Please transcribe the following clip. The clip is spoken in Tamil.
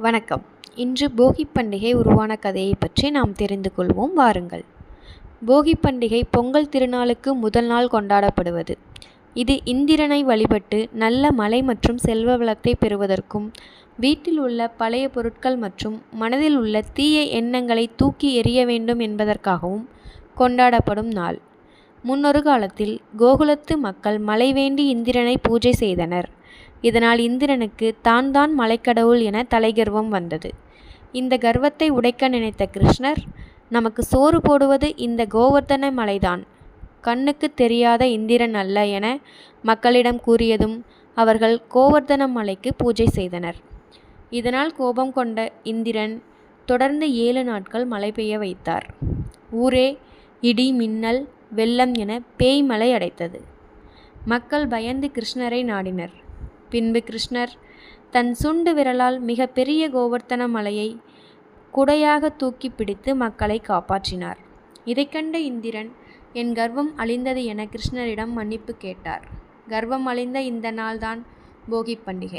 வணக்கம். இன்று போகி பண்டிகை உருவான கதையை பற்றி நாம் தெரிந்து கொள்வோம், வாருங்கள். போகி பண்டிகை பொங்கல் திருநாளுக்கு முதல் நாள் கொண்டாடப்படுவது. இது இந்திரனை வழிபட்டு நல்ல மழை மற்றும் செல்வ வளத்தை பெறுவதற்கும், வீட்டில் உள்ள பழைய பொருட்கள் மற்றும் மனதில் உள்ள தீய எண்ணங்களை தூக்கி எறிய வேண்டும் என்பதற்காகவும் கொண்டாடப்படும் நாள். முன்னொரு காலத்தில் கோகுலத்து மக்கள் மழை வேண்டி இந்திரனை பூஜை செய்தனர். இதனால் இந்திரனுக்கு தான் மலைக்கடவுள் என தலைகர்வம் வந்தது. இந்த கர்வத்தை உடைக்க நினைத்த கிருஷ்ணர், நமக்கு சோறு போடுவது இந்த கோவர்த்தன மலைதான், கண்ணுக்கு தெரியாத இந்திரன் அல்ல என மக்களிடம் கூறியதும் அவர்கள் கோவர்த்தன மலைக்கு பூஜை செய்தனர். இதனால் கோபம் கொண்ட இந்திரன் தொடர்ந்து 7 நாட்கள் மழை பெய்ய வைத்தார். ஊரே இடி, மின்னல், வெள்ளம் என பேய் மழை அடைத்தது. மக்கள் பயந்து கிருஷ்ணரை நாடினர். பின்பு கிருஷ்ணர் தன் சுண்டு விரலால் மிக பெரிய கோவர்த்தன மலையை குடையாக தூக்கி பிடித்து மக்களை காப்பாற்றினார். இதை கண்ட இந்திரன், என் கர்வம் அழிந்தது என கிருஷ்ணரிடம் மன்னிப்பு கேட்டார். கர்வம் அழிந்த இந்த நாள்தான் போகி பண்டிகை.